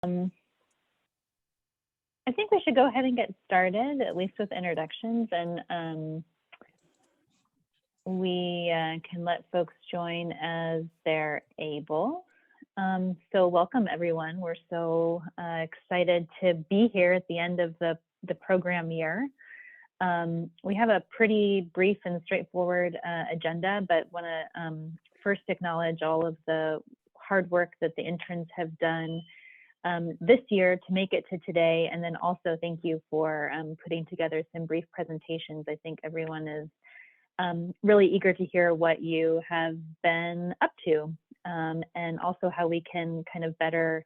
I think we should go ahead and get started, at least with introductions, and we can let folks join as they're able. So welcome, everyone. We're so excited to be here at the end of the program year. We have a pretty brief and straightforward agenda, but want to first acknowledge all of the hard work that the interns have done this year to make it to today, and then also thank you for putting together some brief presentations. I think everyone is really eager to hear what you have been up to, and also how we can kind of better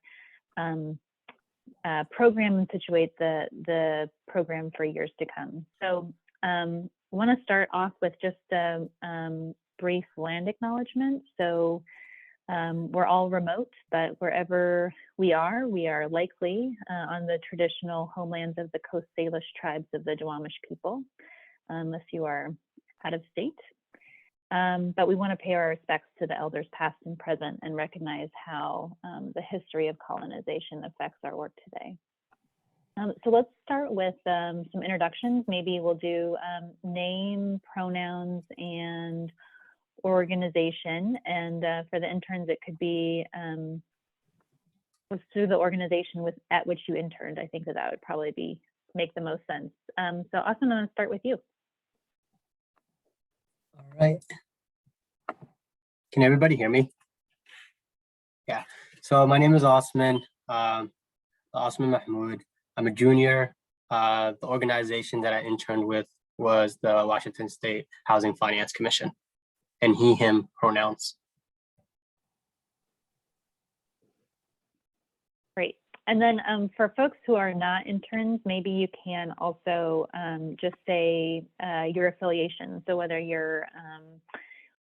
program and situate the program for years to come. So I want to start off with just a brief land acknowledgement. So we're all remote, but wherever we are likely on the traditional homelands of the Coast Salish tribes of the Duwamish people, unless you are out of state. But we want to pay our respects to the elders past and present and recognize how the history of colonization affects our work today. So let's start with some introductions. Maybe we'll do name, pronouns, and organization. And for the interns, it could be through the organization at which you interned. I think that would probably make the most sense. So Austin, I'm going to start with you. All right. Can everybody hear me? Yeah. So my name is Osman, Osman Mahmoud. I'm a junior. The organization that I interned with was the Washington State Housing Finance Commission, and he, him pronouns. Great. And then for folks who are not interns, maybe you can also just say your affiliation. So whether you're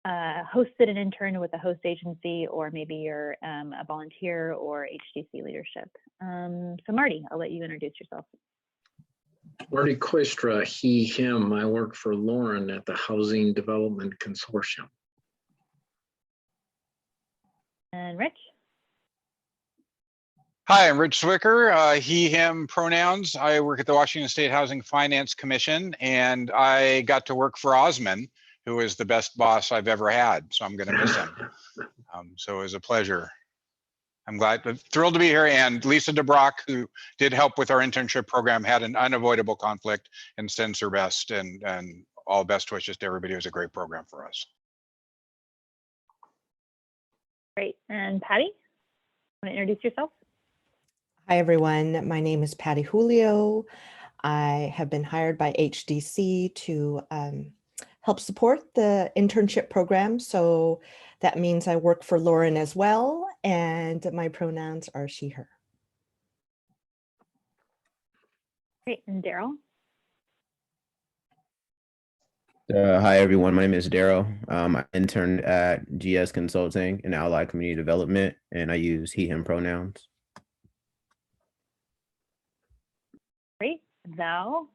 hosted an intern with a host agency, or maybe you're a volunteer or HDC leadership. So Marty, I'll let you introduce yourself. Marty Quistra, he, him. I work for Lauren at the Housing Development Consortium. And Rich? Hi, I'm Rich Zwicker, he, him pronouns. I work at the Washington State Housing Finance Commission, and I got to work for Osman, who is the best boss I've ever had. So I'm going to miss him. So it was a pleasure. I'm thrilled to be here. And Lisa DeBrock, who did help with our internship program, had an unavoidable conflict and sends her best, and all best wishes to everybody. It was a great program for us. Great. And Patty, want to introduce yourself? Hi, everyone. My name is Patty Julio. I have been hired by HDC to help support the internship program. So that means I work for Lauren as well, and my pronouns are she, her. Great. And Daryl? Hi, everyone. My name is Daryl. I interned at GS Consulting in Allied Community Development, and I use he, him pronouns. Great. Val?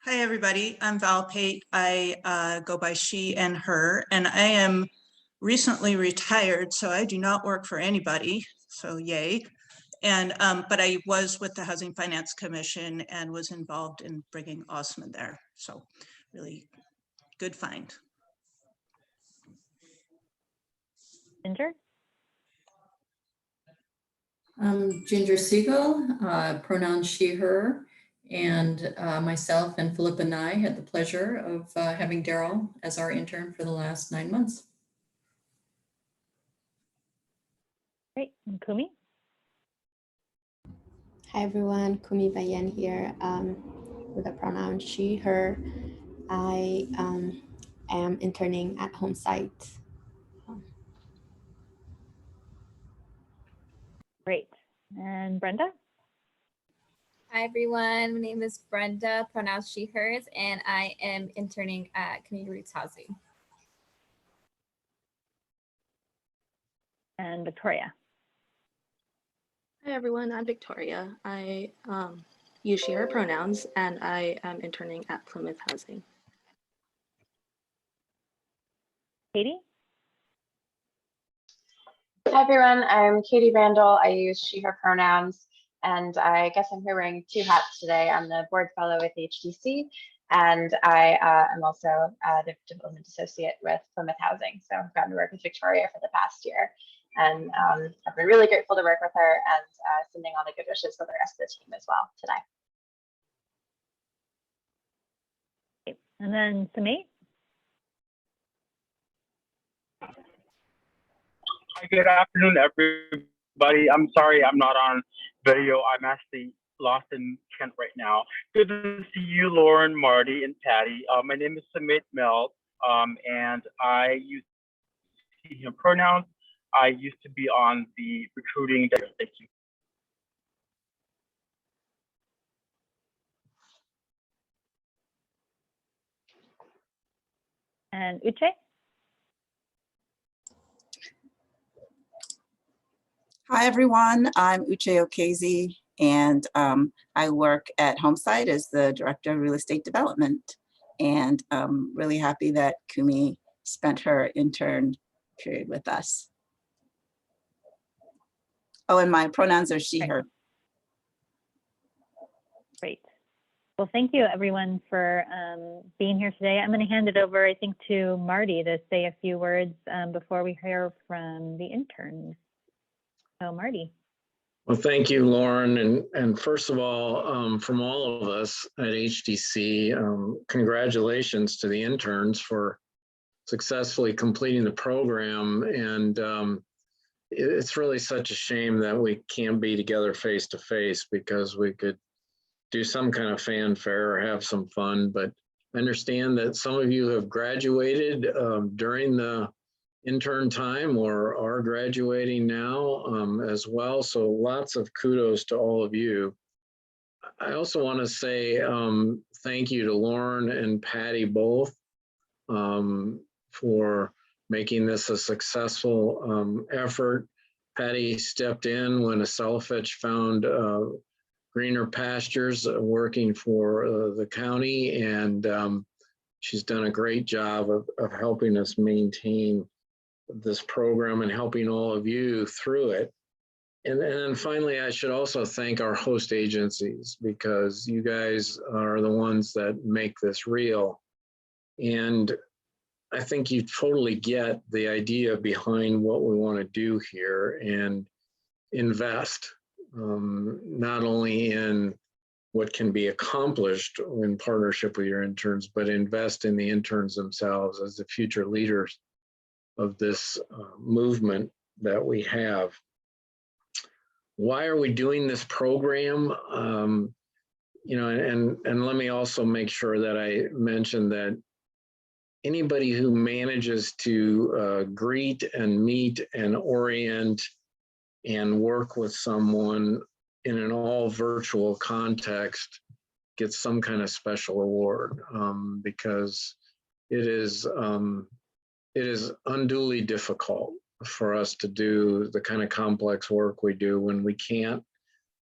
Hi, everybody. I'm Val Pate. I go by she and her, and I am recently retired, so I do not work for anybody, so yay. And but I was with the Housing Finance Commission and was involved in bringing Osman there, so really good find. Ginger? Ginger Siegel, pronouns she, her, and myself and Philip and I had the pleasure of having Daryl as our intern for the last 9 months. Great. And Kumi? Hi, everyone. Kumi Bayen here with the pronoun she, her. I am interning at home site. Great. And Brenda? Hi, everyone. My name is Brenda, pronouns she, hers, and I am interning at Community Roots Housing. And Victoria? Hi, everyone. I'm Victoria. I use she, her pronouns, and I am interning at Plymouth Housing. Katie? Hi everyone, I'm Katie Randall. I use she, her pronouns, and I guess I'm here wearing two hats today. I'm the board fellow with HDC, and I am also the development associate with Plymouth Housing. So I've gotten to work with Victoria for the past year, and I've been really grateful to work with her and sending all the good wishes for the rest of the team as well today. And then Sumit. Hi, good afternoon, everybody. I'm sorry I'm not on video. I'm actually lost in Kent right now. Good to see you, Lauren, Marty, and Patty. My name is Sumit Mel, and I use he, him pronouns. I used to be on the recruiting. Thank you. And Uche. Hi, everyone. I'm Uche Okezi, and I work at Homesite as the Director of Real Estate Development. And I'm really happy that Kumi spent her intern period with us. Oh, and my pronouns are she, her. Great. Well, thank you, everyone, for being here today. I'm going to hand it over, I think, to Marty to say a few words before we hear from the interns. So Marty. Well, thank you, Lauren. And first of all, from all of us at HDC, congratulations to the interns for successfully completing the program. And it's really such a shame that we can't be together face to face, because we could do some kind of fanfare or have some fun. But I understand that some of you have graduated during the intern time or are graduating now as well. So lots of kudos to all of you. I also want to say thank you to Lauren and Patty both for making this a successful effort. Patty stepped in when Aselfitch found greener pastures working for the county, and she's done a great job of helping us maintain this program and helping all of you through it. And then finally, I should also thank our host agencies, because you guys are the ones that make this real. And I think you totally get the idea behind what we want to do here and invest not only in what can be accomplished in partnership with your interns, but invest in the interns themselves as the future leaders of this movement that we have. Why are we doing this program? You know, and let me also make sure that I mention that anybody who manages to greet and meet and orient and work with someone in an all virtual context gets some kind of special award, because it is unduly difficult for us to do the kind of complex work we do when we can't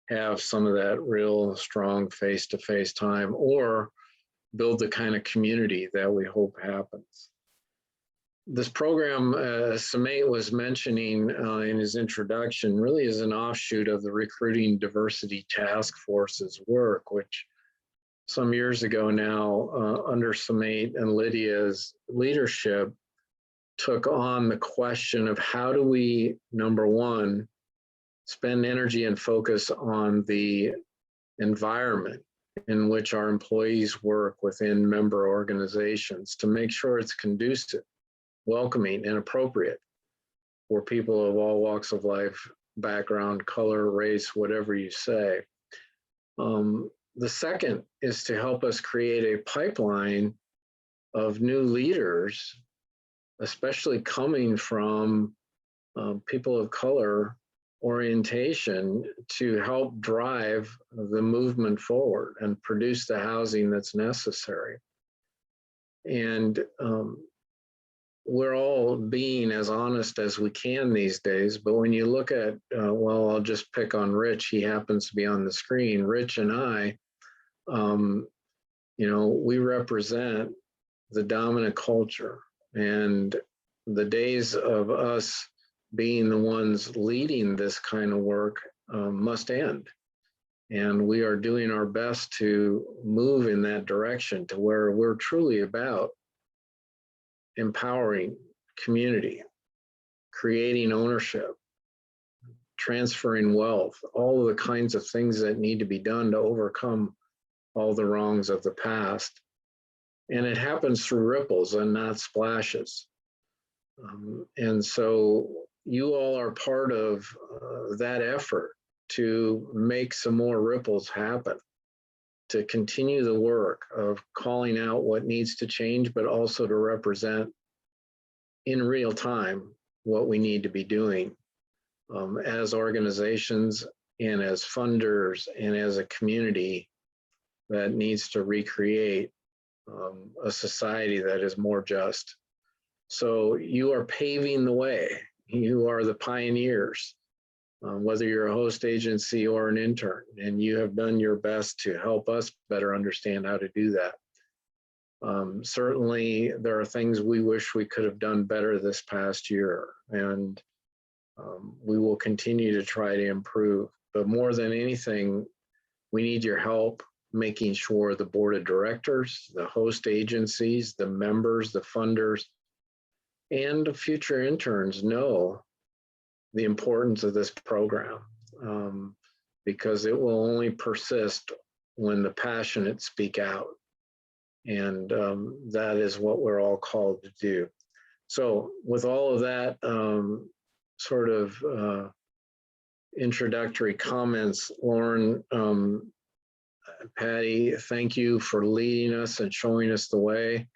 have some of that real strong face-to-face time or build the kind of community that we hope happens. This program, Sumit was mentioning in his introduction, really is an offshoot of the Recruiting Diversity Task Force's work, which some years ago now, under Sumit and Lydia's leadership, took on the question of how do we, number one, spend energy and focus on the environment in which our employees work within member organizations to make sure it's conducive, welcoming, and appropriate for people of all walks of life, background, color, race, whatever you say. The second is to help us create a pipeline of new leaders, especially coming from people of color orientation, to help drive the movement forward and produce the housing that's necessary. And we're all being as honest as we can these days, but when you look at, well, I'll just pick on Rich, he happens to be on the screen. Rich and I, you know, we represent the dominant culture, and the days of us being the ones leading this kind of work must end. And we are doing our best to move in that direction to where we're truly about empowering community, creating ownership, transferring wealth, all of the kinds of things that need to be done to overcome all the wrongs of the past. And it happens through ripples and not splashes. And so you all are part of that effort to make some more ripples happen, to continue the work of calling out what needs to change, but also to represent in real time what we need to be doing as organizations and as funders and as a community that needs to recreate a society that is more just. So you are paving the way. You are the pioneers, whether you're a host agency or an intern, and you have done your best to help us better understand how to do that. Certainly, there are things we wish we could have done better this past year, and we will continue to try to improve. But more than anything, we need your help making sure the board of directors, the host agencies, the members, the funders, and future interns know the importance of this program, because it will only persist when the passionate speak out. And that is what we're all called to do. So with all of that sort of introductory comments, Lauren, Patty, thank you for leading us and showing us the way.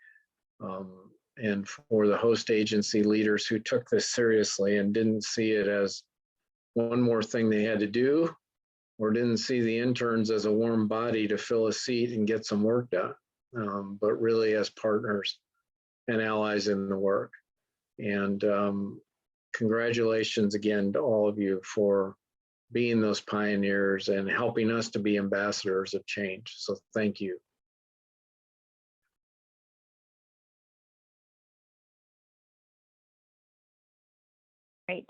And for the host agency leaders who took this seriously and didn't see it as one more thing they had to do, or didn't see the interns as a warm body to fill a seat and get some work done, but really as partners and allies in the work. And congratulations again to all of you for being those pioneers and helping us to be ambassadors of change. So thank you. Great.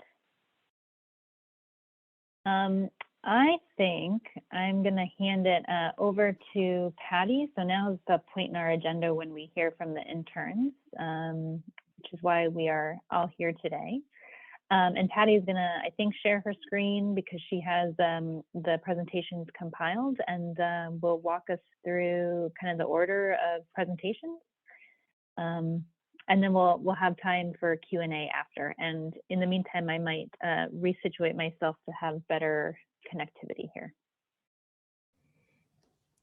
I think I'm going to hand it over to Patty. So now is the point in our agenda when we hear from the interns, which is why we are all here today. And Patty is going to, I think, share her screen because she has the presentations compiled, and will walk us through kind of the order of presentations. And then we'll have time for Q&A after. And in the meantime, I might resituate myself to have better connectivity here.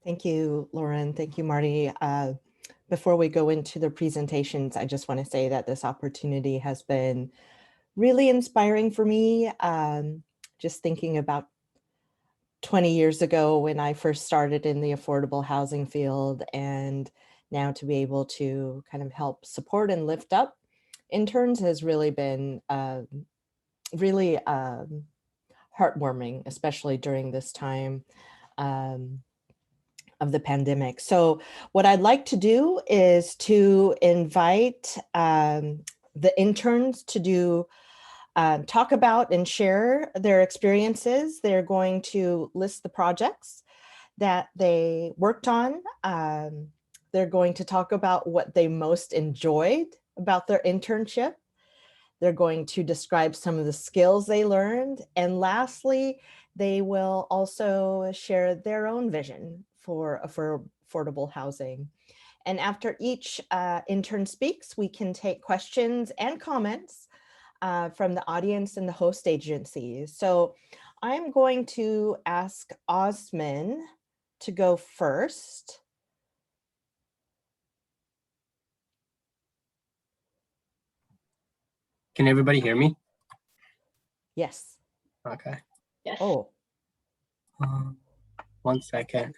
Thank you, Lauren. Thank you, Marty. Before we go into the presentations, I just want to say that this opportunity has been really inspiring for me. Just thinking about 20 years ago when I first started in the affordable housing field, and now to be able to kind of help support and lift up interns has really been really heartwarming, especially during this time of the pandemic. So what I'd like to do is to invite the interns to do talk about and share their experiences. They're going to list the projects that they worked on. They're going to talk about what they most enjoyed about their internship. They're going to describe some of the skills they learned. And lastly, they will also share their own vision for affordable housing. And after each intern speaks, we can take questions and comments from the audience and the host agencies. So I'm going to ask Osman to go first. Can everybody hear me? Yes. Okay. Yes. Oh. 1 second.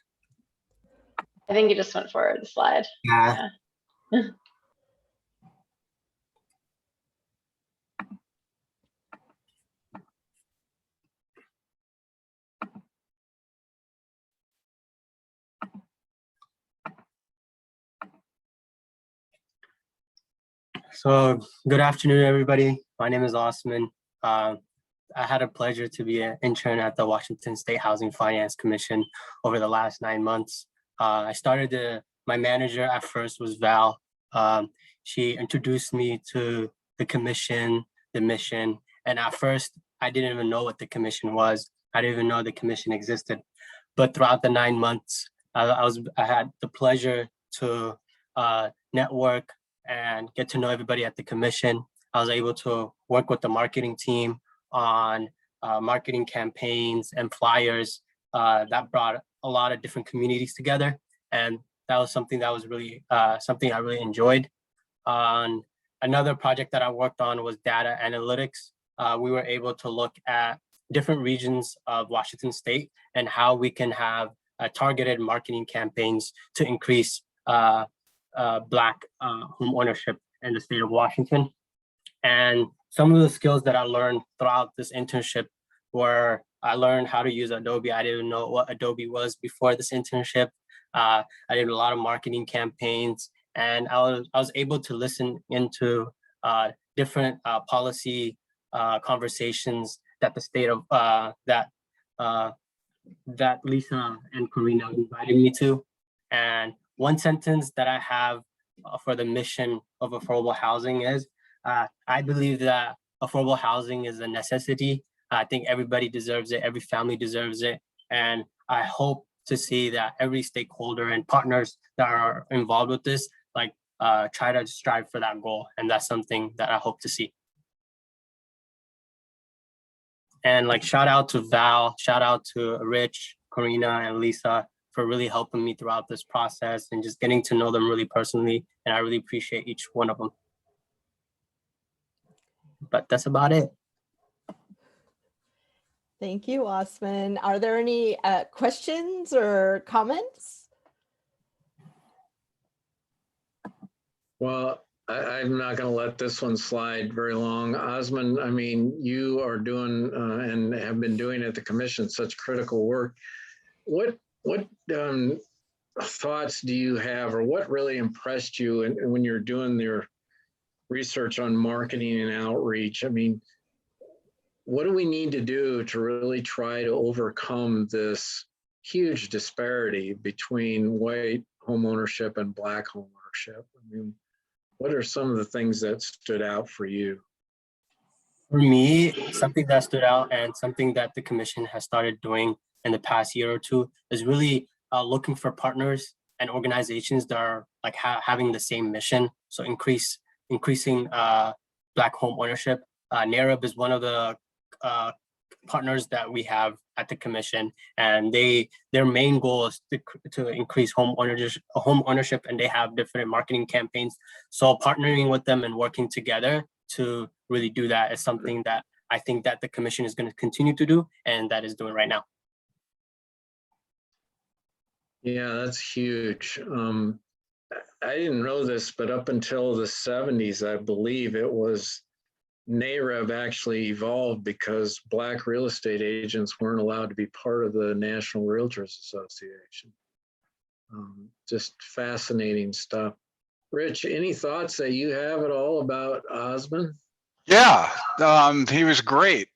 I think you just went forward the slide. Yeah. So good afternoon, everybody. My name is Osman. I had a pleasure to be an intern at the Washington State Housing Finance Commission over the last 9 months. My manager at first was Val. She introduced me to the commission, the mission, and at first I didn't even know what the commission was. I didn't even know the commission existed. But throughout the 9 months, I had the pleasure to network and get to know everybody at the commission. I was able to work with the marketing team on marketing campaigns and flyers that brought a lot of different communities together. And that was something that was really something I really enjoyed. On another project that I worked on was data analytics. We were able to look at different regions of Washington State and how we can have targeted marketing campaigns to increase Black home ownership in the state of Washington. And some of the skills that I learned throughout this internship were I learned how to use Adobe. I didn't know what Adobe was before this internship. I did a lot of marketing campaigns, and I was able to listen into different policy conversations that the state of that Lisa and Karina invited me to. And one sentence that I have for the mission of affordable housing is, I believe that affordable housing is a necessity. I think everybody deserves it. Every family deserves it. And I hope to see that every stakeholder and partners that are involved with this, try to strive for that goal. And that's something that I hope to see. And shout out to Val, shout out to Rich, Karina, and Lisa for really helping me throughout this process and just getting to know them really personally. And I really appreciate each one of them. But that's about it. Thank you, Osman. Are there any questions or comments? Well, I'm not going to let this one slide very long. Osman, I mean, you are doing and have been doing at the commission such critical work. What thoughts do you have, or what really impressed you when you're doing your research on marketing and outreach? I mean, what do we need to do to really try to overcome this huge disparity between white home ownership and Black home ownership? I mean, what are some of the things that stood out for you? For me, something that stood out and something that the commission has started doing in the past year or two is really looking for partners and organizations that are having the same mission. So increasing Black home ownership. NAREB is one of the partners that we have at the commission, and their main goal is to increase home ownership, and they have different marketing campaigns. So partnering with them and working together to really do that is something that I think that the commission is going to continue to do, and that is doing right now. Yeah, that's huge. I didn't know this, but up until the 70s, I believe it was NAREB actually evolved because Black real estate agents weren't allowed to be part of the National Realtors Association. Just fascinating stuff. Rich, any thoughts that you have at all about Osman? Yeah, he was great.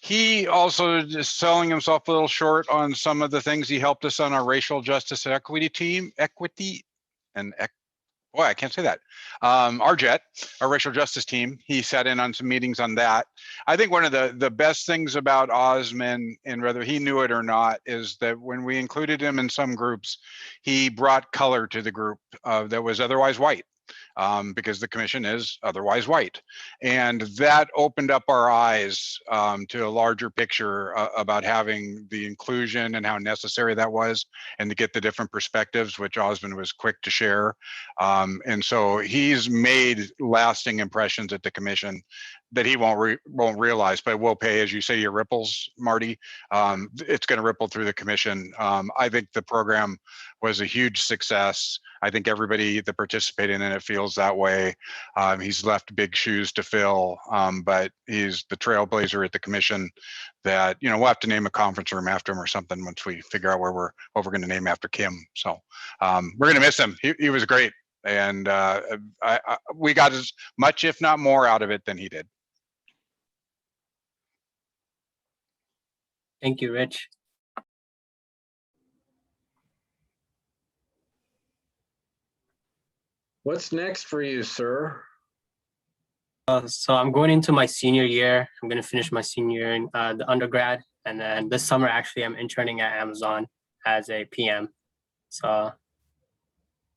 He also just selling himself a little short on some of the things he helped us on our racial justice and equity team, boy, I can't say that. RJET, our racial justice team, he sat in on some meetings on that. I think one of the best things about Osman, and whether he knew it or not, is that when we included him in some groups, he brought color to the group that was otherwise white. Because the commission is otherwise white. And that opened up our eyes to a larger picture about having the inclusion and how necessary that was, and to get the different perspectives, which Osman was quick to share. And so he's made lasting impressions at the commission that he won't realize, but will pay, as you say, your ripples, Marty. It's going to ripple through the commission. I think the program was a huge success. I think everybody that participated in it feels that way. He's left big shoes to fill, but he's the trailblazer at the commission that, we'll have to name a conference room after him or something once we figure out what we're going to name after Kim. So we're going to miss him. He was great. And we got as much, if not more, out of it than he did. Thank you, Rich. What's next for you, sir? So I'm going into my senior year. I'm going to finish my senior year in the undergrad. And then this summer, actually, I'm interning at Amazon as a PM. So,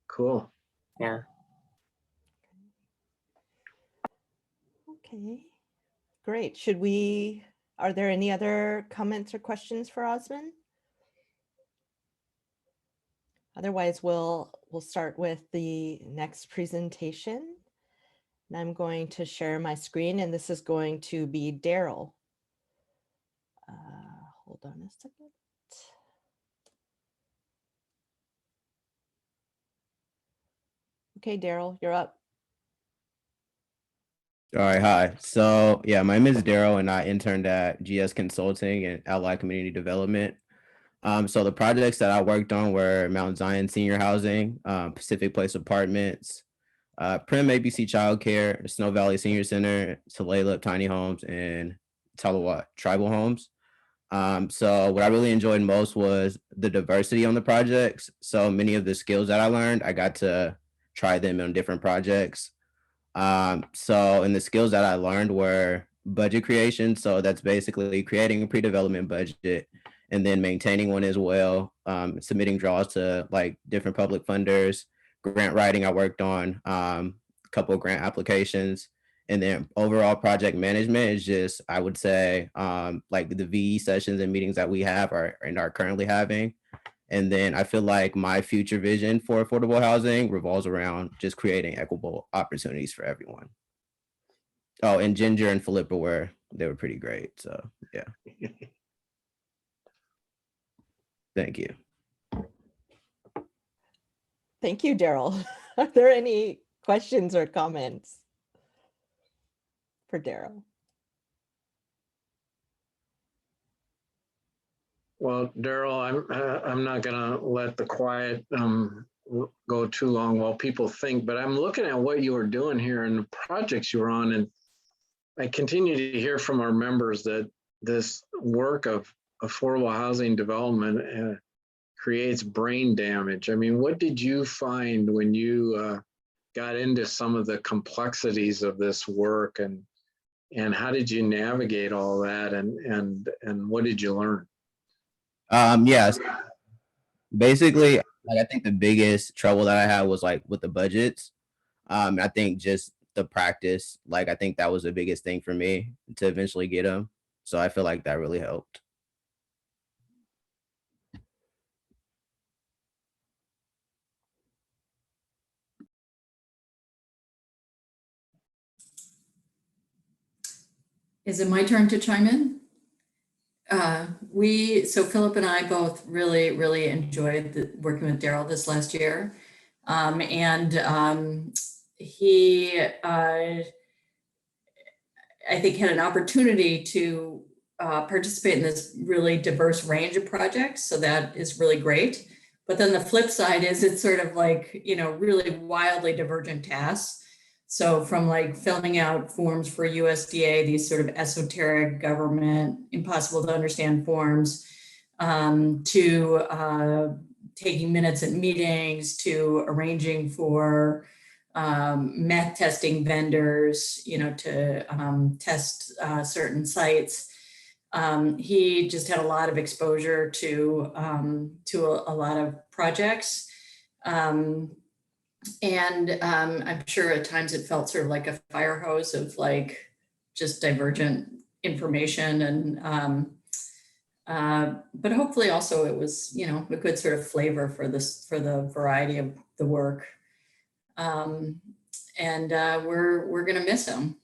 cool. Yeah. Okay, great. Are there any other comments or questions for Osman? Otherwise, we'll start with the next presentation. And I'm going to share my screen, and this is going to be Daryl. Hold on a second. Okay, Daryl, you're up. All right, hi. So yeah, my name is Daryl and I interned at GS Consulting and Allied Community Development. So the projects that I worked on were Mount Zion Senior Housing, Pacific Place Apartments, Prim ABC Childcare, Snow Valley Senior Center, Tulalip Tiny Homes, and Talawat Tribal Homes. So what I really enjoyed most was the diversity on the projects. So many of the skills that I learned, I got to try them on different projects. And the skills that I learned were budget creation. So that's basically creating a pre-development budget and then maintaining one as well, submitting draws to like different public funders, grant writing I worked on, a couple of grant applications, and then overall project management is just, I would say, like the VE sessions and meetings that we have and are currently having. And then I feel like my future vision for affordable housing revolves around just creating equitable opportunities for everyone. Oh, and Ginger and Philippa they were pretty great. So yeah. Thank you. Thank you, Daryl. Are there any questions or comments for Daryl? Well, Daryl, I'm not gonna let the quiet go too long while people think, but I'm looking at what you were doing here and the projects you were on, and I continue to hear from our members that this work of affordable housing development creates brain damage. I mean, what did you find when you got into some of the complexities of this work, and how did you navigate all that, and what did you learn? Yes, basically, like I think the biggest trouble that I had was like with the budgets. I think just the practice, like I think that was the biggest thing for me to eventually get them. So I feel like that really helped. Is it my turn to chime in? So Philip and I both really enjoyed working with Daryl this last year. He, I think, had an opportunity to participate in this really diverse range of projects. So that is really great. But then the flip side is it's sort of like, really wildly divergent tasks. So from like filling out forms for USDA, these sort of esoteric government, impossible to understand forms, to taking minutes at meetings, to arranging for meth testing vendors, to test certain sites. He just had a lot of exposure to a lot of projects. I'm sure at times it felt sort of like a fire hose of like just divergent information, but hopefully also it was, a good sort of flavor for the variety of the work. We're gonna miss him.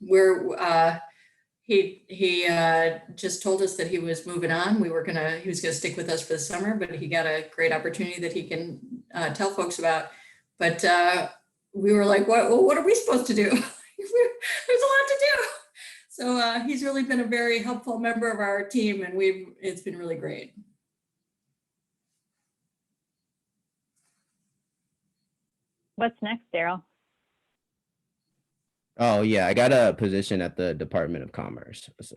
He just told us that he was moving on. He was gonna stick with us for the summer, but he got a great opportunity that he can tell folks about. But we were like, what are we supposed to do? There's a lot to do. So he's really been a very helpful member of our team, and it's been really great. What's next, Daryl? Oh yeah, I got a position at the Department of Commerce. So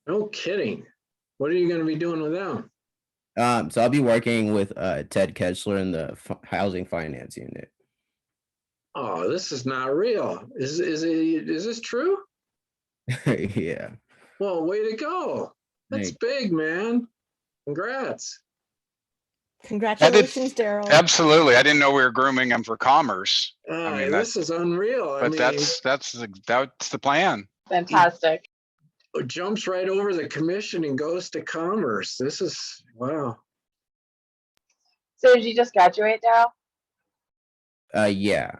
No kidding. What are you going to be doing with them? So I'll be working with Ted Ketchler in the housing finance unit. Oh, this is not real. Is this true? Yeah. Well, way to go. That's big, man. Congrats. Congratulations, Daryl. Absolutely. I didn't know we were grooming him for commerce. I mean, This is unreal. But that's the plan. Fantastic. It jumps right over the commission and goes to commerce. This is, wow. So did you just graduate, Daryl? Yeah.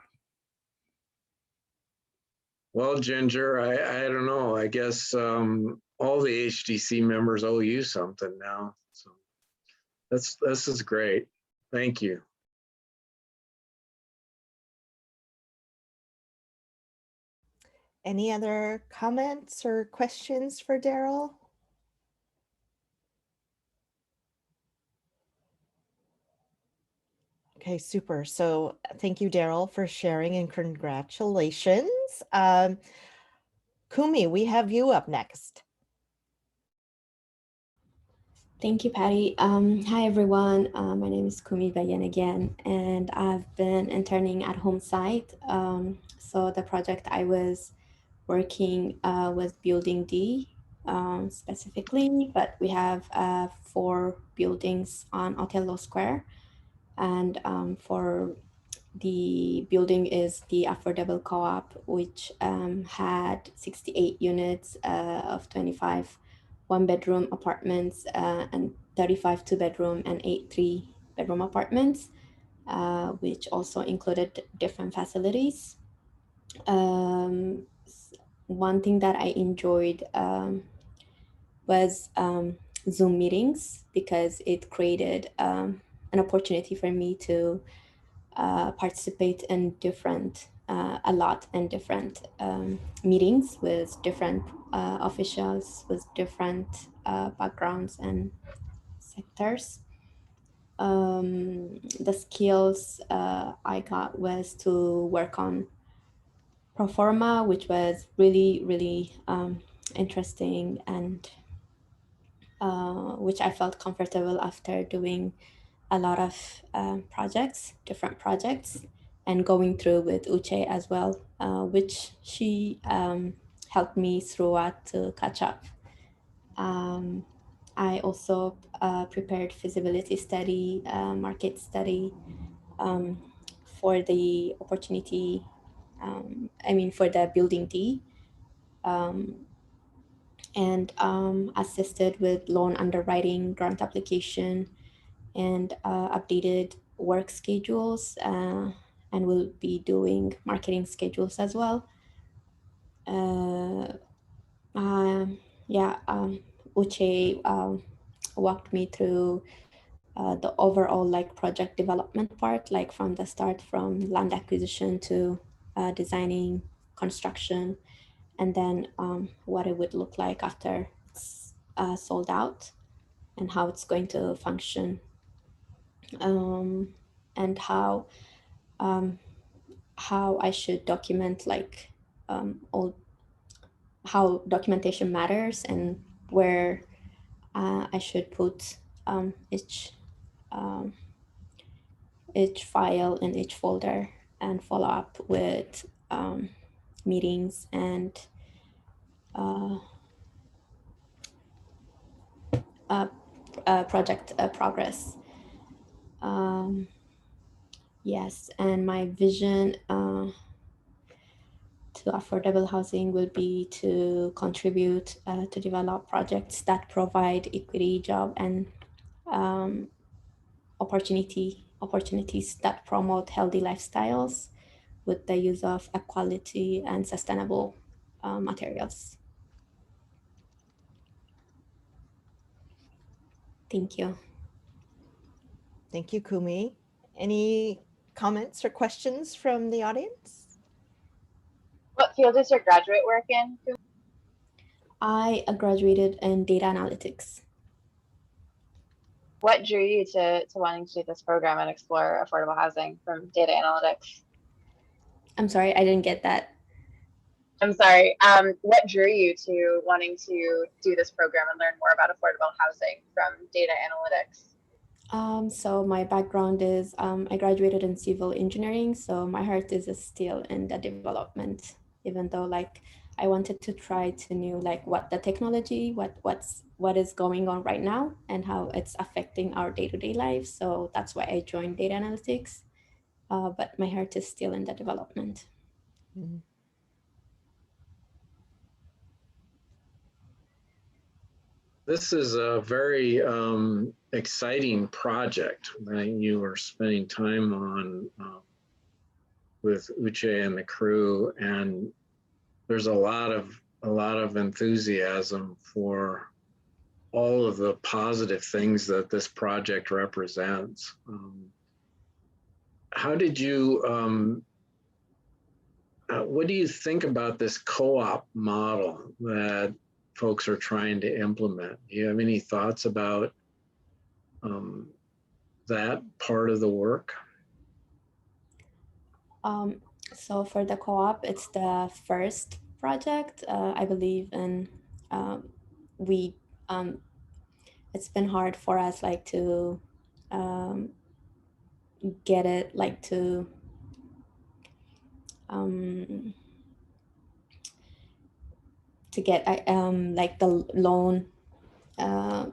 Well, Ginger, I don't know. I guess all the HDC members owe you something now. So this is great. Thank you. Any other comments or questions for Daryl? Okay, super. So thank you, Daryl, for sharing and congratulations. Kumi, we have you up next. Thank you, Patty. Hi, everyone. My name is Kumi Bayan again, and I've been interning at Home Site. So the project I was working was Building D specifically, but we have 4 buildings on Otello Square. And for the building is the affordable co-op, which had 68 units of 25 one-bedroom apartments and 35 two-bedroom and 8 three-bedroom apartments, which also included different facilities. One thing that I enjoyed was Zoom meetings, because it created an opportunity for me to participate in a lot in different meetings with different officials with different backgrounds and sectors. The skills I got was to work on pro forma, which was really interesting, and which I felt comfortable after doing a lot of different projects, and going through with Uche as well, which she helped me throughout to catch up. I also prepared feasibility study, market study for the opportunity, for the Building D, and assisted with loan underwriting, grant application, and updated work schedules, and we'll be doing marketing schedules as well. Uche walked me through the overall project development part, from the start, from land acquisition to designing, construction, and then what it would look like after it's sold out, and how it's going to function, and how I should document how documentation matters, and where I should put each file in each folder, and follow up with meetings and project progress. Yes, and my vision to affordable housing will be to contribute to develop projects that provide equity, job, and opportunities that promote healthy lifestyles with the use of quality and sustainable materials. Thank you. Thank you, Kumi. Any comments or questions from the audience? What field is your graduate work in? I graduated in data analytics. What drew you to wanting to do this program and explore affordable housing from data analytics? I'm sorry, I didn't get that. I'm sorry. What drew you to wanting to do this program and learn more about affordable housing from data analytics? So my background is I graduated in civil engineering, so my heart is still in the development, even though like I wanted to try to know like what the technology, what is going on right now and how it's affecting our day-to-day lives. So that's why I joined data analytics, but my heart is still in the development. Mhm. This is a very exciting project that you are spending time on with Uche and the crew, and there's a lot of enthusiasm for all of the positive things that this project represents. How did you? What do you think about this co-op model that folks are trying to implement? Do you have any thoughts about that part of the work? So for the co-op, it's the first project, I believe, and we it's been hard for us like to get it like to get like the loan to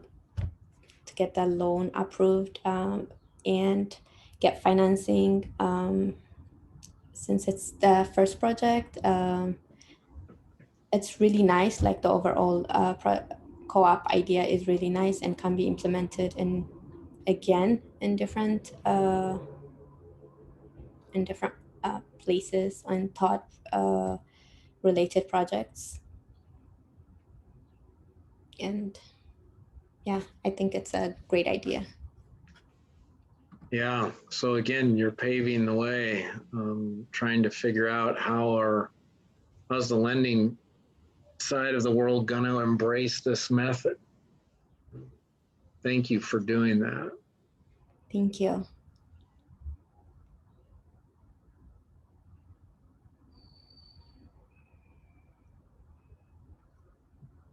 get the loan approved and get financing. Since it's the first project, it's really nice. Like the overall co-op idea is really nice and can be implemented in different places and thought related projects. And yeah, I think it's a great idea. Yeah, so again, you're paving the way, trying to figure out how's the lending side of the world going to embrace this method. Thank you for doing that. Thank you.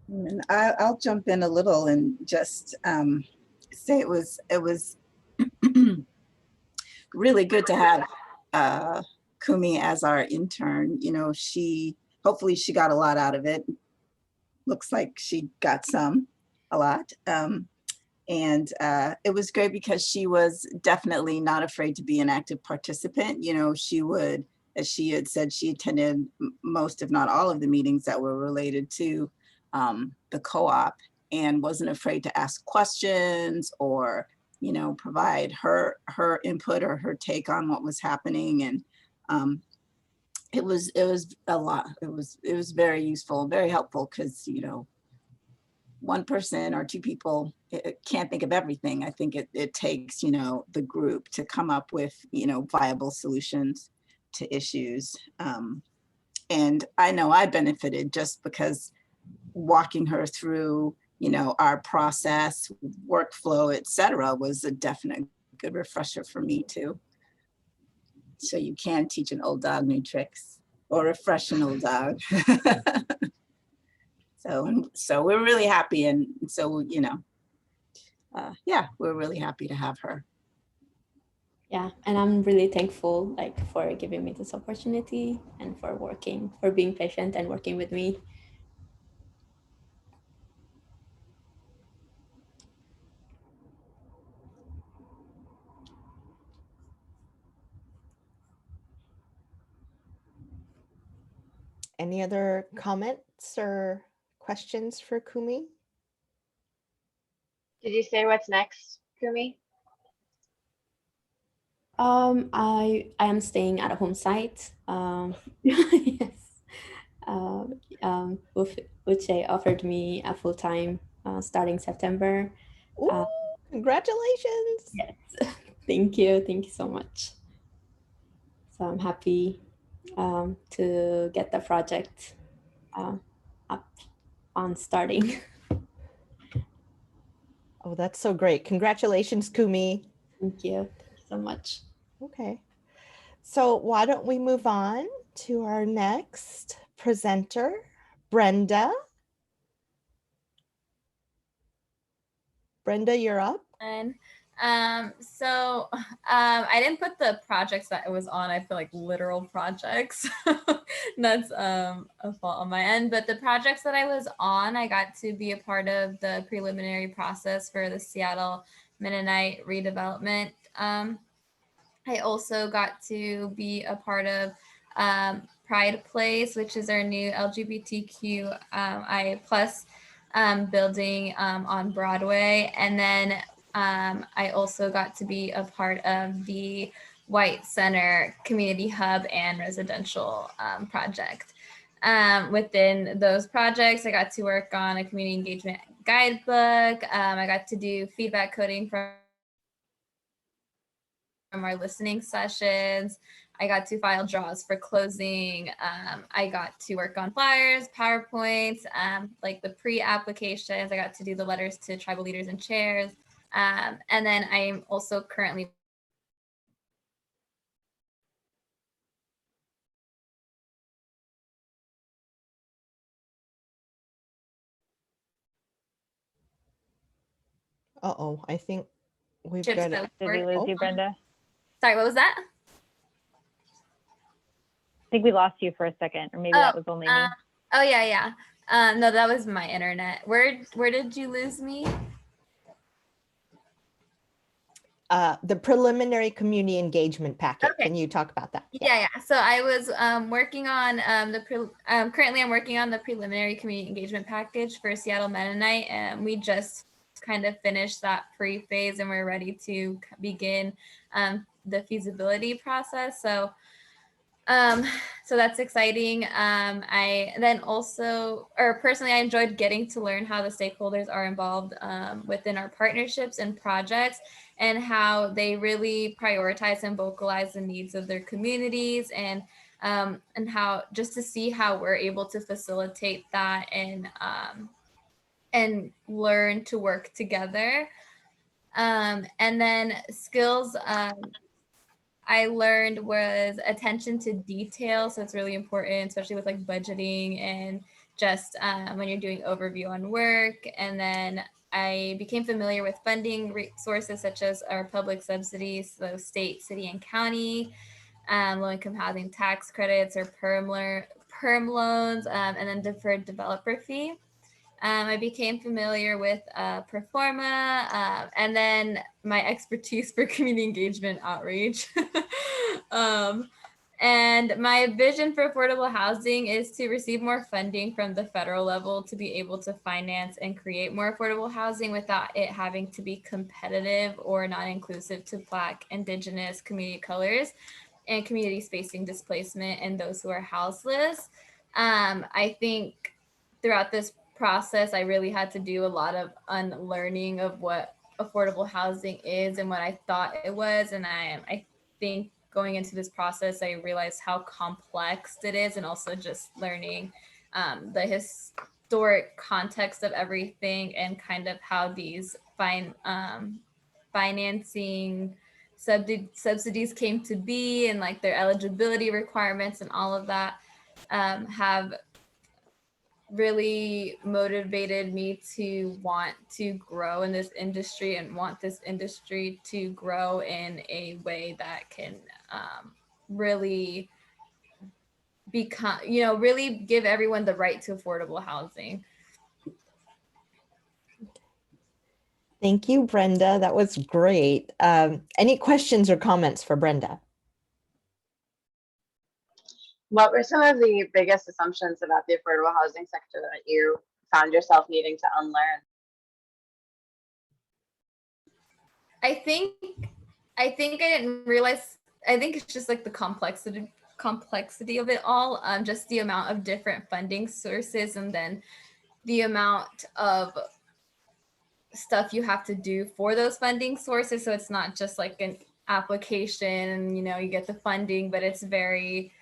And I'll jump in a little and just say it was really good to have Kumi as our intern. You know, hopefully she got a lot out of it. Looks like she got a lot. And it was great because she was definitely not afraid to be an active participant. You know, she would, as she had said, she attended most, if not all of the meetings that were related to the co-op and wasn't afraid to ask questions or, you know, provide her input or her take on what was happening. And it was a lot. It was very useful, very helpful because, you know, one person or two people can't think of everything. I think it takes, you know, the group to come up with, you know, viable solutions to issues. And I know I benefited just because walking her through, you know, our process, workflow, et cetera, was a definite good refresher for me too. So you can teach an old dog new tricks or refresh an old dog. So we're really happy. And so, you know, yeah, we're really happy to have her. Yeah, and I'm really thankful like for giving me this opportunity and for being patient and working with me. Any other comments or questions for Kumi? Did you say what's next, Kumi? I am staying at a home site. Yes. Uche offered me a full-time starting September. Ooh, congratulations. Yes. Thank you so much. So I'm happy to get the project up on starting. Oh, that's so great. Congratulations, Kumi. Thank you so much. Okay. So why don't we move on to our next presenter, Brenda. Brenda, you're up. And I didn't put the projects that it was on. I feel like literal projects. That's a fault on my end. But the projects that I was on, I got to be a part of the preliminary process for the Seattle Mennonite redevelopment. I also got to be a part of Pride Place, which is our new LGBTQI plus building on Broadway. And then I also got to be a part of the White Center Community Hub and Residential project. Within those projects, I got to work on a community engagement guidebook. I got to do feedback coding from our listening sessions. I got to file draws for closing. I got to work on flyers, PowerPoints, like the pre-applications. I got to do the letters to tribal leaders and chairs. And then I'm also currently Uh-oh, I think we've chips got that it. Did we lose you, Brenda? Sorry, what was that? I think we lost you for a second, or maybe that was only me. Oh yeah. No, that was my internet. Where did you lose me? The preliminary community engagement packet. Okay. Can you talk about that? Yeah. So I was working on currently I'm working on the preliminary community engagement package for Seattle Mennonite, and we just kind of finished that pre-phase, and we're ready to begin the feasibility process. So that's exciting. I then also, or personally, I enjoyed getting to learn how the stakeholders are involved within our partnerships and projects, and how they really prioritize and vocalize the needs of their communities, and how just to see how we're able to facilitate that and learn to work together. And then skills I learned was attention to detail. So it's really important, especially with like budgeting and just when you're doing overview on work. And then I became familiar with funding resources such as our public subsidies, so state, city, and county, low-income housing tax credits or perm loans, and then deferred developer fee. I became familiar with Performa, and then my expertise for community engagement outreach. And my vision for affordable housing is to receive more funding from the federal level to be able to finance and create more affordable housing without it having to be competitive or non-inclusive to Black, Indigenous, community colors, and communities facing displacement and those who are houseless. I think throughout this process, I really had to do a lot of unlearning of what affordable housing is and what I thought it was. And I think going into this process, I realized how complex it is, and also just learning the historic context of everything and kind of how these financing subsidies came to be, and like their eligibility requirements and all of that have really motivated me to want to grow in this industry and want this industry to grow in a way that can really become, really give everyone the right to affordable housing. Thank you, Brenda. That was great. Any questions or comments for Brenda? What were some of the biggest assumptions about the affordable housing sector that you found yourself needing to unlearn? I think I didn't realize, I think it's just like the complexity of it all, just the amount of different funding sources, and then the amount of stuff you have to do for those funding sources. So it's not just like an application, you get the funding, but it's very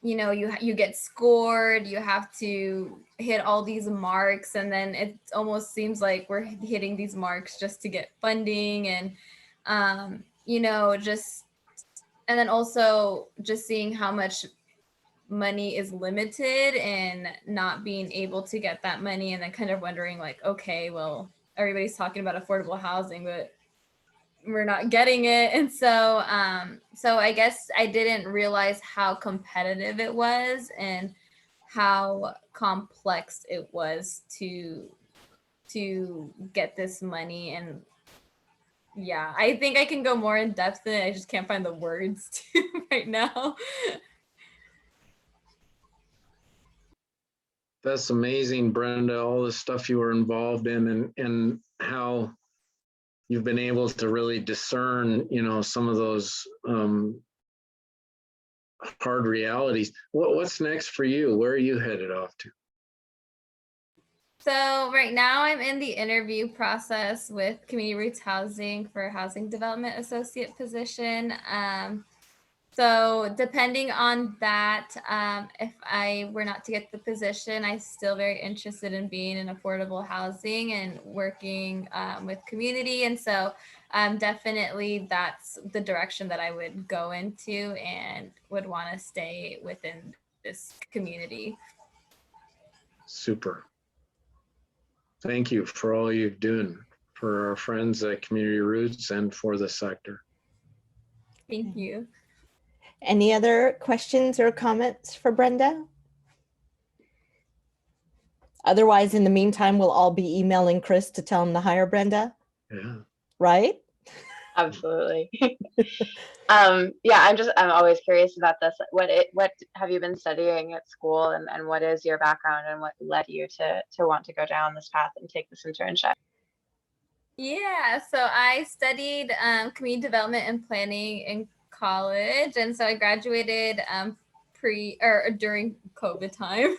you get scored, you have to hit all these marks, and then it almost seems like we're hitting these marks just to get funding, and and then also just seeing how much money is limited and not being able to get that money, and then kind of wondering like, okay, well, everybody's talking about affordable housing, but we're not getting it. And so so I guess I didn't realize how competitive it was and how complex it was to get this money. And yeah, I think I can go more in depth in it. I just can't find the words to right now. That's amazing, Brenda, all the stuff you were involved in and how you've been able to really discern, you know, some of those hard realities. What's next for you? Where are you headed off to? So right now I'm in the interview process with Community Roots Housing for Housing Development Associate position. So depending on that, if I were not to get the position, I'm still very interested in being in affordable housing and working with community. And so definitely that's the direction that I would go into and would want to stay within this community. Super. Thank you for all you've done for our friends at Community Roots and for the sector. Thank you. Any other questions or comments for Brenda? Otherwise, in the meantime, we'll all be emailing Chris to tell him to hire Brenda. Yeah. Right? Absolutely. Yeah, I'm always curious about this. What have you been studying at school, and what is your background, and what led you to want to go down this path and take this internship? Yeah, so I studied community development and planning in college, and so I graduated during COVID time.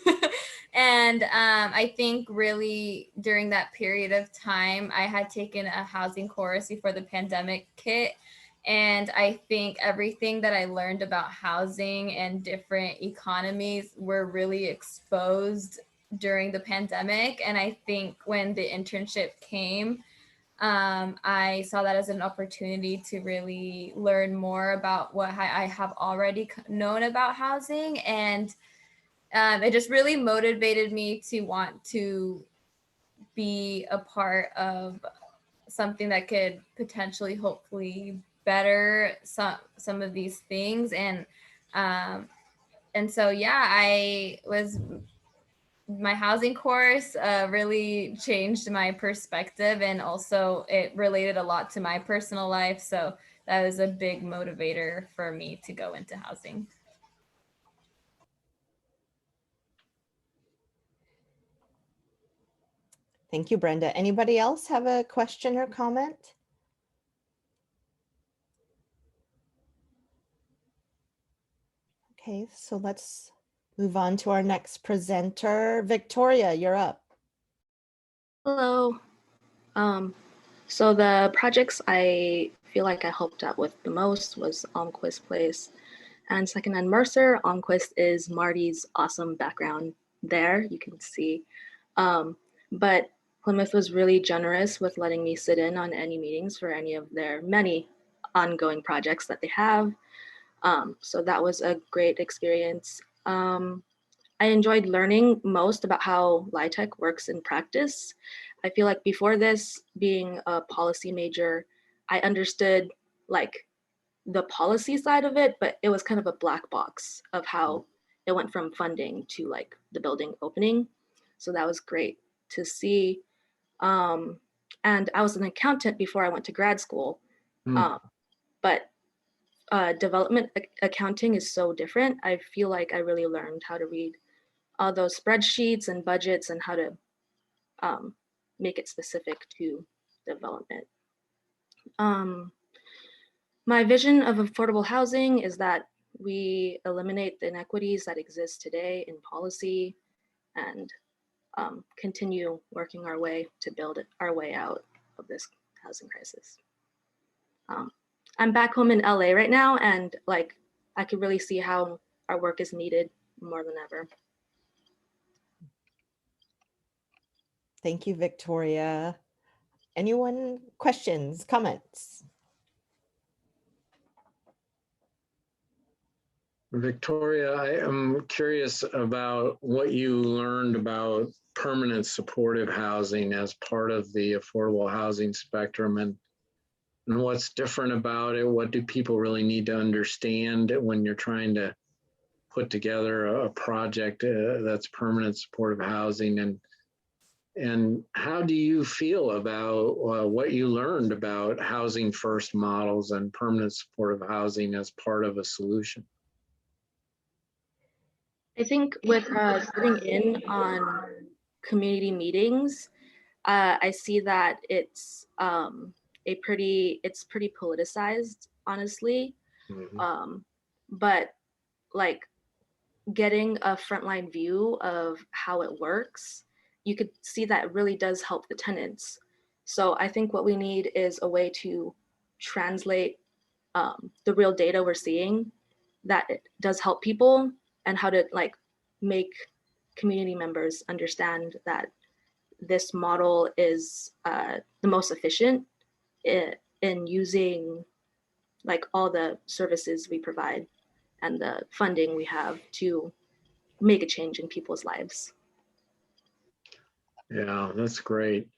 And I think really during that period of time, I had taken a housing course before the pandemic hit. And I think everything that I learned about housing and different economies were really exposed during the pandemic. And I think when the internship came, I saw that as an opportunity to really learn more about what I have already known about housing. And it just really motivated me to want to be a part of something that could potentially, hopefully, better some of these things. And so, yeah, my housing course really changed my perspective, and also it related a lot to my personal life. So that was a big motivator for me to go into housing. Thank you, Brenda. Anybody else have a question or comment? Okay, so let's move on to our next presenter. Victoria, you're up. Hello. So the projects I feel like I helped out with the most was Almquist Place and Secondhand Mercer. Almquist is Marty's awesome background there, you can see. But Plymouth was really generous with letting me sit in on any meetings for any of their many ongoing projects that they have. So that was a great experience. I enjoyed learning most about how LIHTC works in practice. I feel like before this, being a policy major, I understood like the policy side of it, but it was kind of a black box of how it went from funding to like the building opening. So that was great to see. And I was an accountant before I went to grad school, but development accounting is so different. I feel like I really learned how to read all those spreadsheets and budgets and how to make it specific to development. My vision of affordable housing is that we eliminate the inequities that exist today in policy and continue working our way to build our way out of this housing crisis. I'm back home in LA right now, and like I could really see how our work is needed more than ever. Thank you, Victoria. Anyone, questions, comments? Victoria, I am curious about what you learned about permanent supportive housing as part of the affordable housing spectrum, and what's different about it. What do people really need to understand when you're trying to put together a project that's permanent supportive housing, and how do you feel about what you learned about housing first models and permanent supportive housing as part of a solution? I think with sitting in on community meetings, I see that it's pretty politicized, honestly. But like getting a frontline view of how it works, you could see that it really does help the tenants. So I think what we need is a way to translate the real data we're seeing that it does help people, and how to like make community members understand that this model is the most efficient in using like all the services we provide and the funding we have to make a change in people's lives. Yeah, that's great.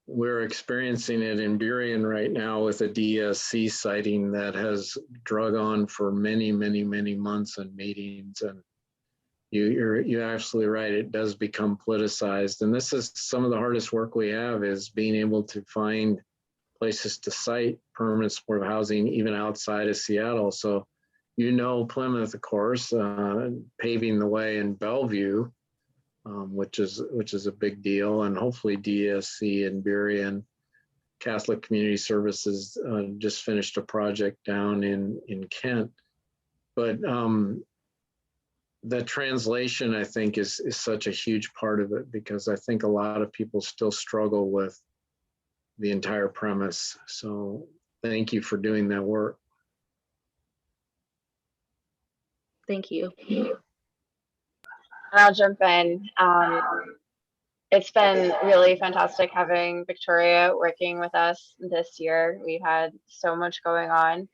We're experiencing it in Burien right now with a DSC siting that has drug on for many, many, many months and meetings. And you're absolutely right. It does become politicized. And this is some of the hardest work we have, is being able to find places to site permanent supportive housing, even outside of Seattle. So, Plymouth, of course, paving the way in Bellevue, which is a big deal, and hopefully DSC and Burien. Catholic Community Services just finished a project down in Kent. But the translation, I think, is such a huge part of it, because I think a lot of people still struggle with the entire premise. So thank you for doing that work. Thank you. I'll jump in. It's been really fantastic having Victoria working with us this year. We've had so much going on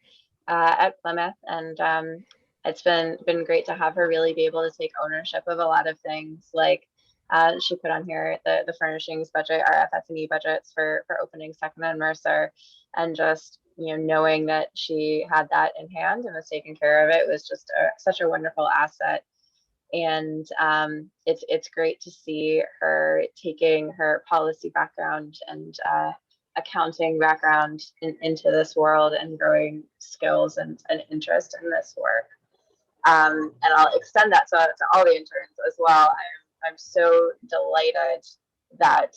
at Plymouth, and it's been great to have her really be able to take ownership of a lot of things. Like she put on here the furnishings budget, our FF&E budgets for opening Second and Mercer, and just knowing that she had that in hand and was taking care of it was just such a wonderful asset. And it's great to see her taking her policy background and accounting background into this world, and growing skills and interest in this work. And I'll extend that to all the interns as well. I'm so delighted that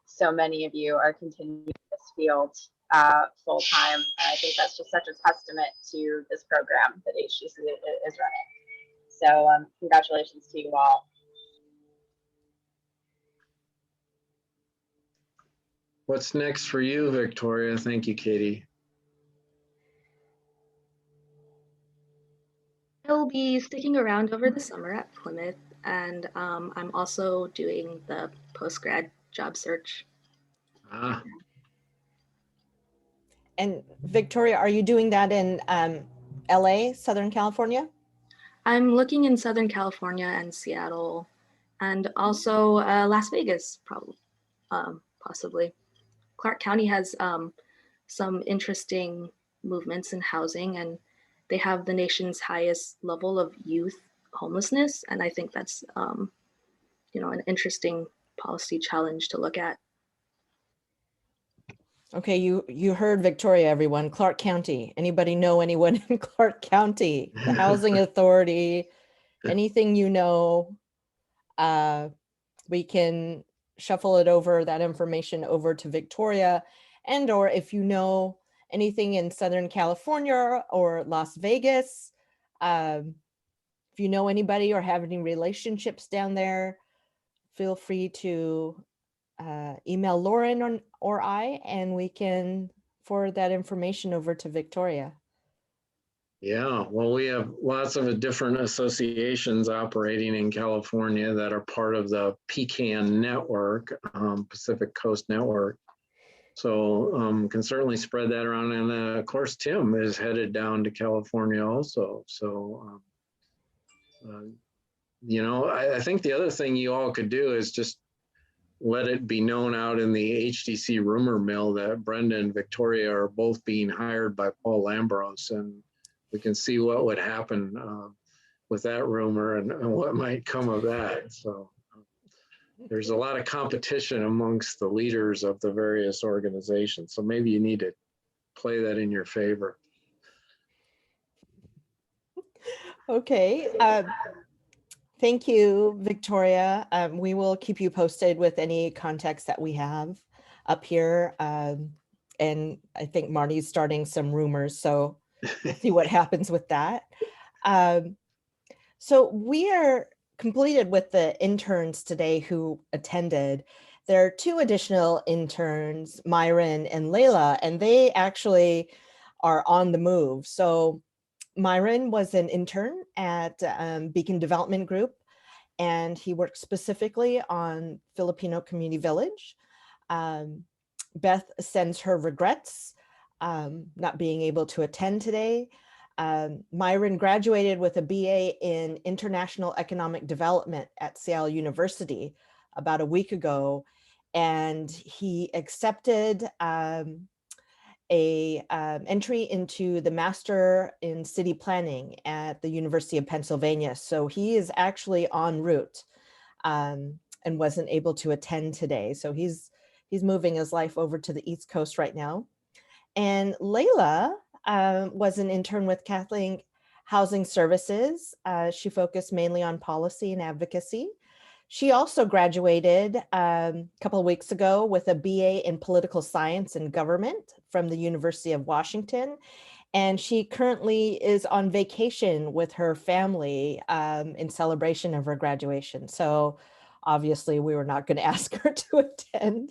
so many of you are continuing this field full time. I think that's just such a testament to this program that HDC is running. So congratulations to you all. What's next for you, Victoria? Thank you, Katie. I'll be sticking around over the summer at Plymouth, and I'm also doing the post-grad job search. And Victoria, are you doing that in LA, Southern California? I'm looking in Southern California and Seattle, and also Las Vegas, probably, possibly. Clark County has some interesting movements in housing, and they have the nation's highest level of youth homelessness. And I think that's, an interesting policy challenge to look at. Okay, you heard Victoria, everyone. Clark County. Anybody know anyone in Clark County? The Housing Authority, anything we can shuffle it over, that information over to Victoria. And or if you know anything in Southern California or Las Vegas, if you know anybody or have any relationships down there, feel free to email Lauren or I, and we can forward that information over to Victoria. Yeah, well, we have lots of different associations operating in California that are part of the PCAN network, Pacific Coast Network. So can certainly spread that around. And of course, Tim is headed down to California also. So You know, I think the other thing you all could do is just let it be known out in the HDC rumor mill that Brenda and Victoria are both being hired by Paul Lambros, and we can see what would happen with that rumor and what might come of that. So there's a lot of competition amongst the leaders of the various organizations. So maybe you need to play that in your favor. Okay. Thank you, Victoria. We will keep you posted with any context that we have up here. And I think Marty's starting some rumors, so we'll see what happens with that. So we are completed with the interns today who attended. There are two additional interns, Myron and Layla, and they actually are on the move. So Myron was an intern at Beacon Development Group, and he worked specifically on Filipino Community Village. Beth sends her regrets not being able to attend today. Myron graduated with a BA in International Economic Development at Seattle University about a week ago, and he accepted entry into the Master in City Planning at the University of Pennsylvania. So he is actually en route and wasn't able to attend today. So he's moving his life over to the East Coast right now. And Layla was an intern with Kathleen Housing Services. She focused mainly on policy and advocacy. She also graduated a couple of weeks ago with a BA in Political Science and Government from the University of Washington. And she currently is on vacation with her family in celebration of her graduation. So obviously we were not going to ask her to attend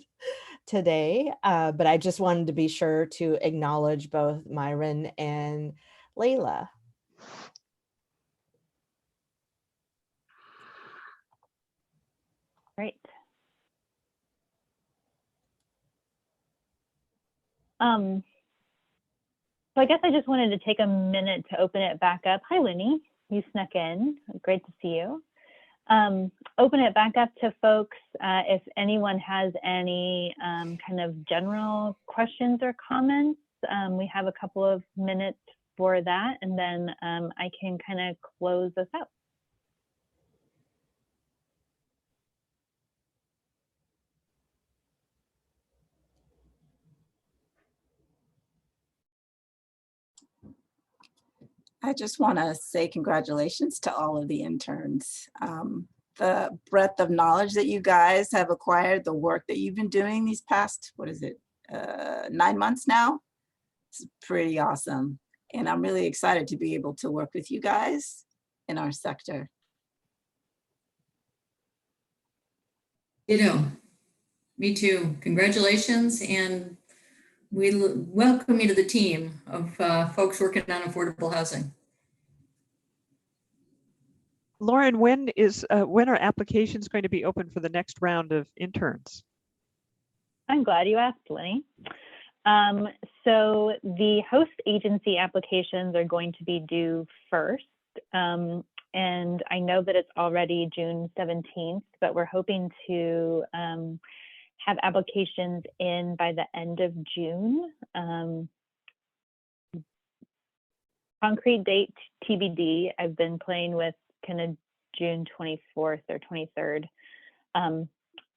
today, but I just wanted to be sure to acknowledge both Myron and Layla. Great. So I guess I just wanted to take a minute to open it back up. Hi, Lenny, you snuck in. Great to see you. Open it back up to folks if anyone has any kind of general questions or comments. We have a couple of minutes for that, and then I can kind of close this out. I just want to say congratulations to all of the interns. The breadth of knowledge that you guys have acquired, the work that you've been doing these past, 9 months now, it's pretty awesome. And I'm really excited to be able to work with you guys in our sector. Ditto. Me too. Congratulations, and we welcome you to the team of folks working on affordable housing. Lauren, when are applications going to be open for the next round of interns? I'm glad you asked, Lenny. So the host agency applications are going to be due first. And I know that it's already June 17th, but we're hoping to have applications in by the end of June. Concrete date TBD. I've been playing with kind of June 24th or 23rd.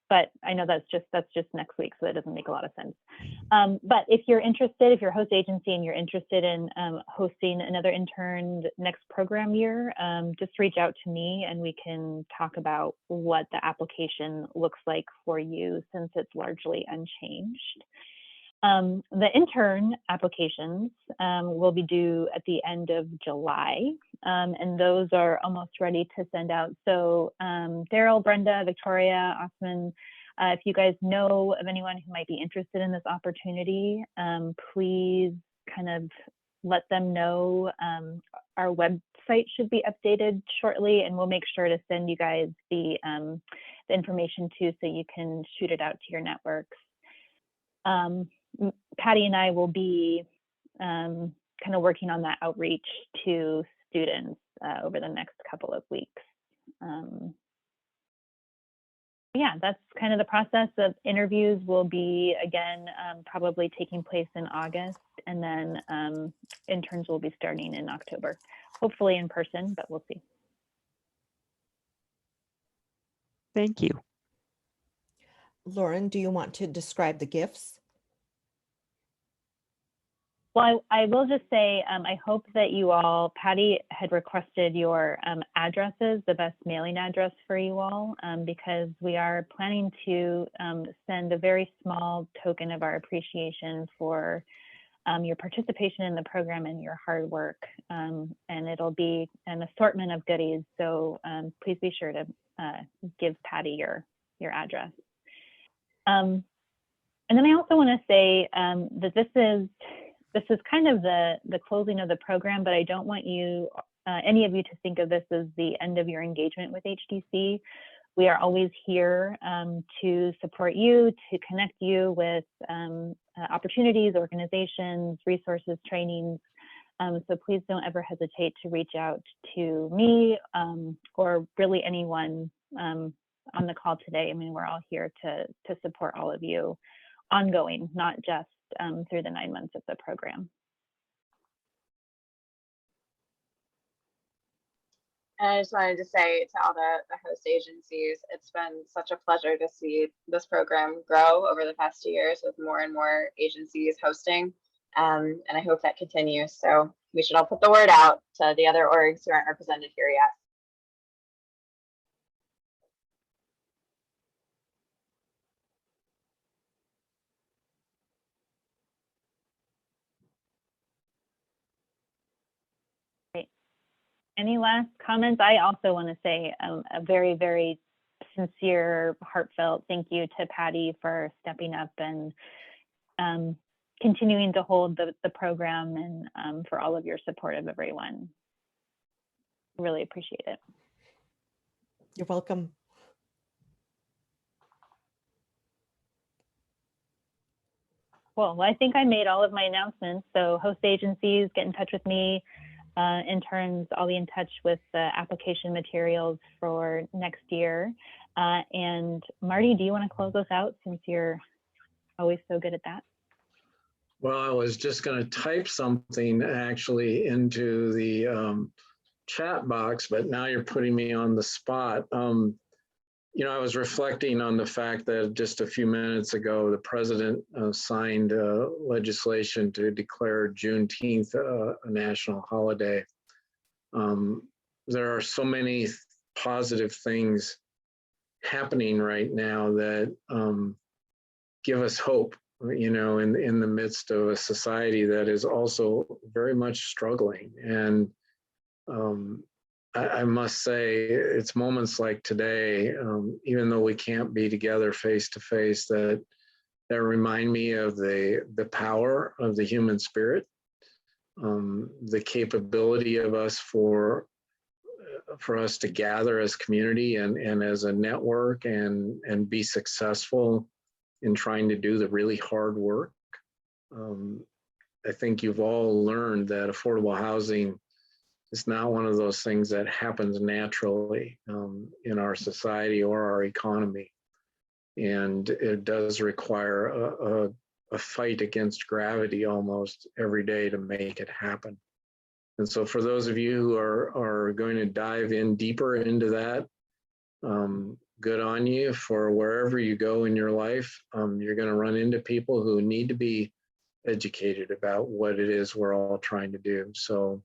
But I know that's just next week, so that doesn't make a lot of sense. But if you're interested, if you're a host agency and you're interested in hosting another intern next program year, just reach out to me and we can talk about what the application looks like for you, since it's largely unchanged. The intern applications will be due at the end of July, and those are almost ready to send out. So Daryl, Brenda, Victoria, Osman, if you guys know of anyone who might be interested in this opportunity, please kind of let them know. Our website should be updated shortly, and we'll make sure to send you guys the information too, so you can shoot it out to your networks. Patty and I will be kind of working on that outreach to students over the next couple of weeks. Yeah, that's kind of the process. Of interviews will be, again, probably taking place in August, and then interns will be starting in October, hopefully in person, but we'll see. Thank you. Lauren, do you want to describe the gifts? Well, I will just say, I hope that you all, Patty had requested your addresses, the best mailing address for you all, because we are planning to send a very small token of our appreciation for your participation in the program and your hard work. And it'll be an assortment of goodies. So please be sure to give Patty your address. And then I also want to say that this is kind of the closing of the program, but I don't want you, any of you, to think of this as the end of your engagement with HDC. We are always here to support you, to connect you with opportunities, organizations, resources, trainings. So please don't ever hesitate to reach out to me or really anyone on the call today. I mean, we're all here to support all of you ongoing, not just through the 9 months of the program. And I just wanted to say to all the host agencies, it's been such a pleasure to see this program grow over the past 2 years with more and more agencies hosting. And I hope that continues. So we should all put the word out to the other orgs who aren't represented here yet. Any last comments? I also want to say a very, very sincere, heartfelt thank you to Patty for stepping up and continuing to hold the program, and for all of your support of everyone. Really appreciate it. You're welcome. Cool. Well, I think I made all of my announcements. So host agencies, get in touch with me. Interns, I'll be in touch with the application materials for next year. And Marty, do you want to close us out since you're always so good at that? Well, I was just going to type something actually into the chat box, but now you're putting me on the spot. You know, I was reflecting on the fact that just a few minutes ago, the president signed legislation to declare Juneteenth a national holiday. There are so many positive things happening right now that give us hope, you know, in the midst of a society that is also very much struggling. And I must say, it's moments like today, even though we can't be together face to face, that remind me of the power of the human spirit, the capability of us for us to gather as community and as a network and be successful in trying to do the really hard work. I think you've all learned that affordable housing is not one of those things that happens naturally in our society or our economy. And it does require a fight against gravity almost every day to make it happen. And so for those of you who are going to dive in deeper into that, good on you. For wherever you go in your life, you're going to run into people who need to be educated about what it is we're all trying to do. So,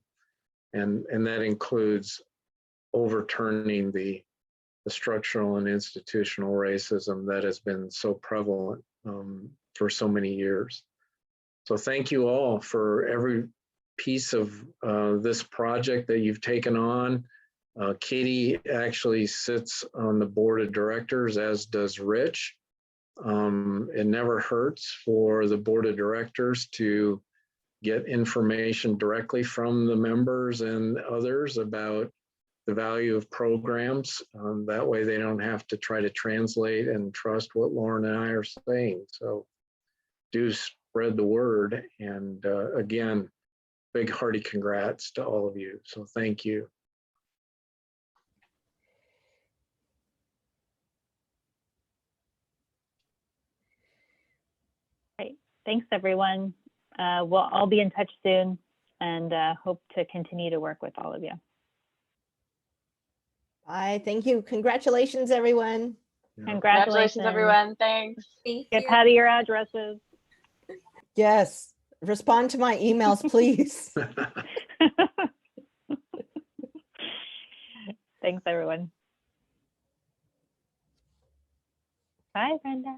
and that includes overturning the structural and institutional racism that has been so prevalent for so many years. So thank you all for every piece of this project that you've taken on. Katie actually sits on the board of directors, as does Rich. It never hurts for the board of directors to get information directly from the members and others about the value of programs. That way they don't have to try to translate and trust what Lauren and I are saying. So do spread the word. And again, big hearty congrats to all of you. So thank you. Great. Thanks, everyone. We'll all be in touch soon and hope to continue to work with all of you. Bye. Thank you. Congratulations, everyone. Congratulations, everyone. Thanks. Get Patty your addresses. Yes. Respond to my emails, please. Thanks, everyone. Bye, Brenda.